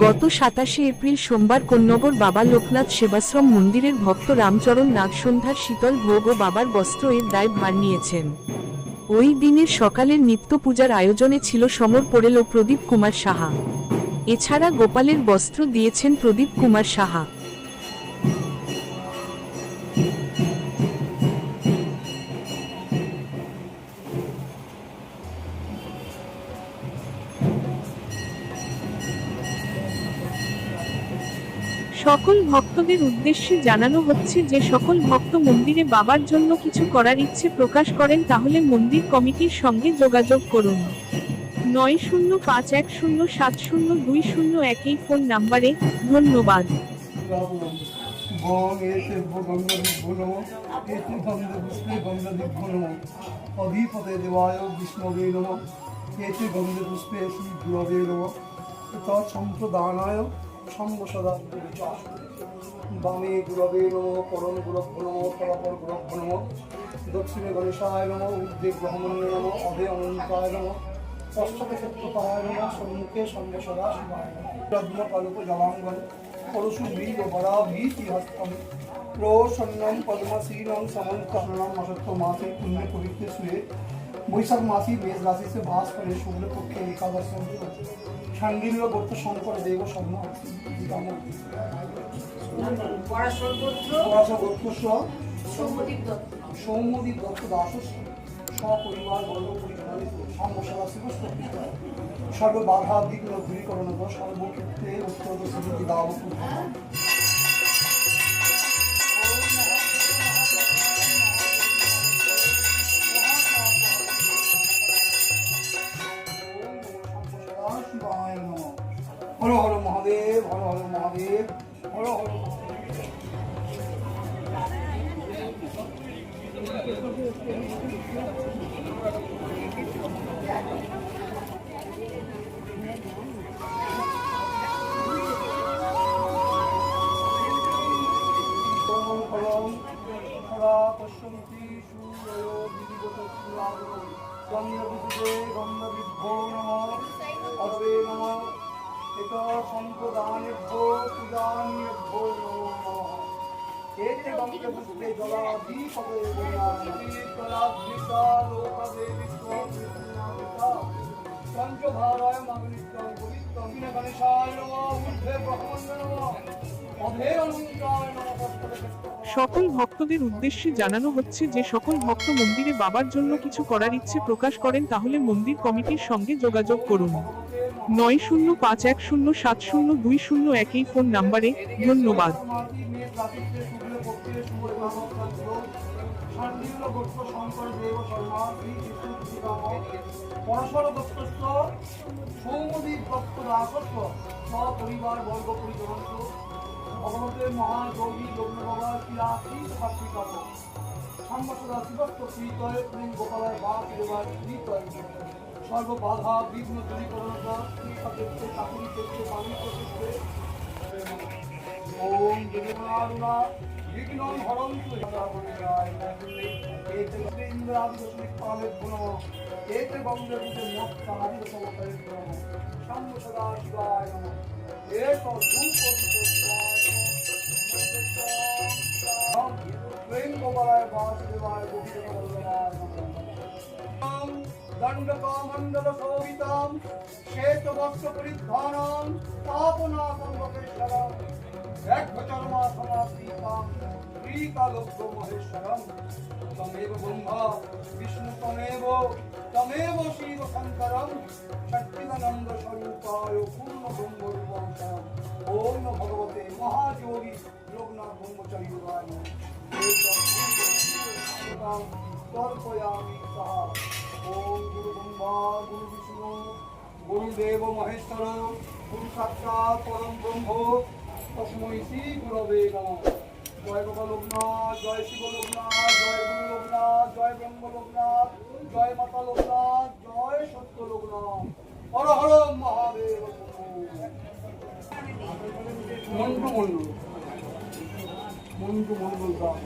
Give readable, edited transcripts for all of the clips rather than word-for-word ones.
গত ২৭ এপ্রিল সোমবার কোন্নগর বাবা লোকনাথ সেবাশ্রম মন্দিরের ভক্ত রামচরণ নাগ সন্ধ্যার শীতল ভোগ ও বাবার বস্ত্র এর দায় ভার নিয়েছেন। ওই দিনের সকালের নিত্য পূজার আয়োজনে ছিল সমর পোড়েল ও প্রদীপ কুমার সাহা। এছাড়া গোপালের বস্ত্র দিয়েছেন প্রদীপ কুমার সাহা। সকল ভক্তদের উদ্দেশ্যে জানানো হচ্ছে যে সকল ভক্ত মন্দিরে বাবার জন্য কিছু করার ইচ্ছে প্রকাশ করেন তাহলে মন্দির কমিটির সঙ্গে যোগাযোগ করুন। 9051070201 এই ফোন নাম্বারে। ধন্যবাদ। বামে গুরবে নম, পরম গুরব নম, পরাপর গুরব নম, দক্ষিণে গণেশায় নম, ঊর্ধ্বে ব্রহ্মণ্যে নম, অধে অনন্তায় নম, পশ্চাতে ক্ষেত্রপায় নম, সম্মুখে সর্বসদা শিবায় নম। রত্নপালক জলাঙ্গন পরশু বীর বরাভীতি হস্তম প্রসন্নম পদ্মশীলম সমন্তহনম অসত্য মাসে পুণ্য পবিত্র শুয়ে বৈশাখ মাসি মেষ রাশি से भास করে শুক্ল পক্ষে একাদশ শান্ডিল্য গোত্র শঙ্কর দেব স্বর্ণ সৌম্যদীপ দত্ত দাস সপরিবার বর্গ পরিচালিত সমসভা সর্ববাধা বিঘ্ন দূরীকরণ সর্বক্ষেত্রে অত্যন্ত সিদ্ধি দাব। হর হর মহাদেব, হর হর মহাদেব, হর হর সকল ভক্তদের উদ্দেশ্যে জানানো হচ্ছে যে সকল ভক্ত মন্দিরে বাবার জন্য কিছু করার ইচ্ছে প্রকাশ করেন তাহলে মন্দির কমিটির সঙ্গে যোগাযোগ করুন। 9051070201 এই ফোন নাম্বারে। ধন্যবাদ। পরিবার বর্গ পরিচালিত ভগবতের মহাযোগী লগ্ন বাবার কিরাতি সাত্বিকাত সম্বসদা শিবত্ব শ্রীতয় প্রেম গোপালায় বাস দেবার শ্রীতয় সর্ববাধা বিঘ্ন দূরীকরণত শ্রীক্ষেত্রে চাকুরি ক্ষেত্রে বাণিজ্য ক্ষেত্রে ওম দেবনারুণা বিঘ্নং হরন্তু ইন্দ্রাদিদশমিক পালের গুণ এতে বঙ্গের বুঝে মোক্ষা আদিদশমতারের গুণ সম্বসদা শিবায় নমঃ। দণ্ডকমণ্ডল শোভিতম শ্বেত বস্ত্র পরিধানম তাপনাথম লোকেশ্বরম ব্যাঘ্রচর্মা সমাপ্তিতম শ্রীকালোক্য মহেশ্বরম তমেব ব্রহ্মা বিষ্ণু তমেব শিব শঙ্করম সচ্চিদানন্দ স্বরূপায় পূর্ণ ব্রহ্ম রূপম শরম। ওম নমো ভগবতে মহাযোগী লোকনাথ ব্রহ্মচারীরায় নমঃ। তর্পয়ামি সাহা। ওম গুরু ব্রহ্মা গুরু বিষ্ণু গুরুদেব মহেশ্বর গুরু সাক্ষাৎ পরম ব্রহ্ম তস্मै শ্রী গুরবে নমঃ। জয় বাবা লোকনাথ, জয় শিব লোকনাথ, জয় গুরু লোকনাথ, জয় ব্রহ্ম লোকনাথ, জয় মাতা লোকনাথ, জয় সত্য লোকনাথ, হর হর মহাদেব। মন্টু মন্ডল, মন্টু মন্ডল দাস।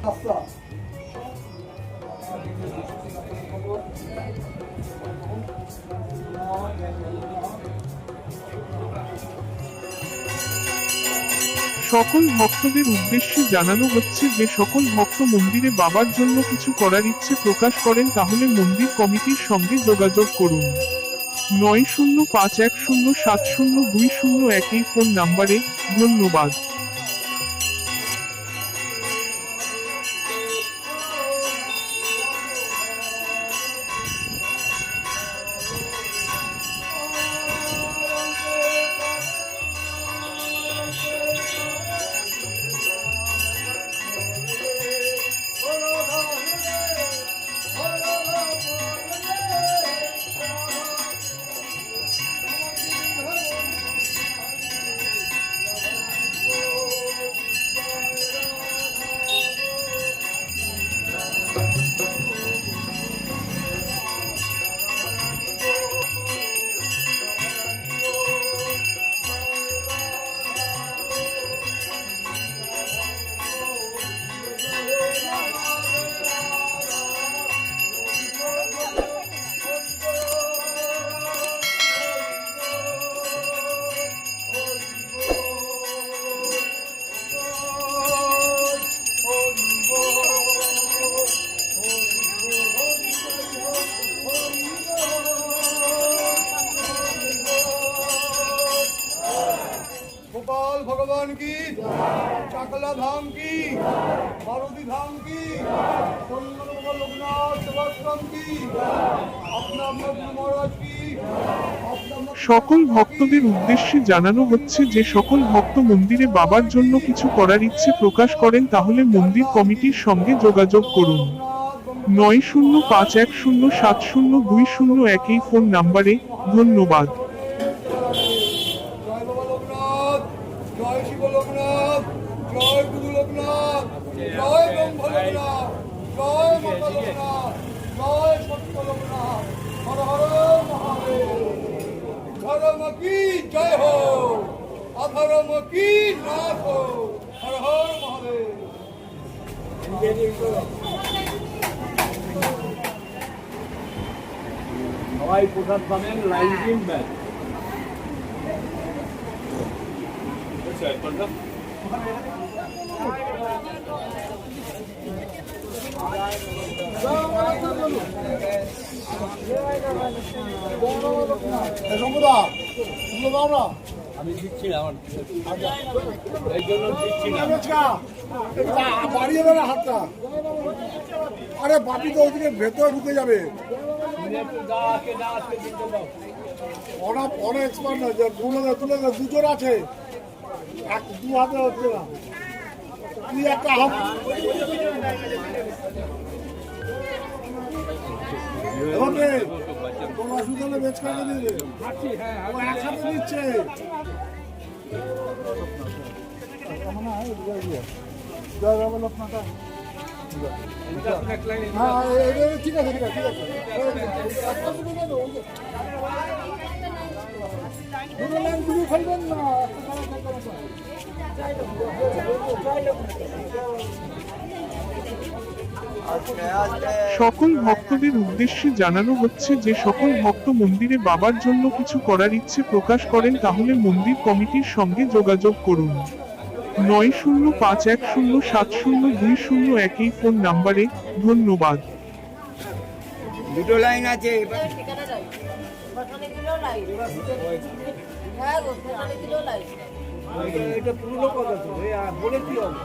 আচ্ছা সকল ভক্তদের উদ্দেশ্যে জানানো হচ্ছে যে সকল ভক্ত মন্দিরে বাবার জন্য কিছু করার ইচ্ছে প্রকাশ করেন তাহলে মন্দির কমিটির সঙ্গে যোগাযোগ করুন 9051070201 এই ফোন নাম্বারে। ধন্যবাদ। गोपाल भगवान की, चाकला धाम की, मारुति धाम की, लोकनाथ सेवाश्रम की, अपना गुरु महाराज की, সকল ভক্তদের উদ্দেশ্যে জানানো হচ্ছে যে সকল ভক্ত মন্দিরে বাবার জন্য কিছু করার ইচ্ছে প্রকাশ করেন তাহলে মন্দির কমিটির সঙ্গে যোগাযোগ করুন 9051070201 এই ফোন নাম্বারে। ধন্যবাদ। जय बाबा लोकनाथ, जय शिव लोकनाथ, जय गुरु लोकनाथ, जय ब्रह्म लोकनाथ, जय माता लोकनाथ, जय सत्य लोकनाथ, हर हर महादेव। धर्म की जय हो, अधर्म की नाश हो, हर हर महादेव। সবাই প্রসাদ পাবেন লাইন দিন ব্যাস শম্ভুদা, আমরা আমি দিচ্ছি না আমার এই জন্য দিচ্ছি না বাড়িয়ে দেবে হাতটা। আরে বাপি তো ওদিকে ভেতরে ঢুকে যাবে। অনেক এক্সপার্ট না যে তুলে দে দুজন আছে, দু হাতে হচ্ছে না, তুই একটা হাত তোমার সুতলে বেচ করে দিবে, ও একসাথে দিচ্ছে। হ্যাঁ ঠিক আছে ঠিক আছে ঠিক আছে, দুটো লাইন দুটো ফেলবেন না। সকল ভক্তদের উদ্দেশ্যে জানানো হচ্ছে যে সকল ভক্ত মন্দিরে বাবার জন্য কিছু করার ইচ্ছে প্রকাশ করেন তাহলে মন্দির কমিটির সঙ্গে যোগাযোগ করুন 9051070201 এই ফোন নাম্বারে। ধন্যবাদ। দুটো লাইন আছে এটা পুরো কথা তো বলে কি হবে।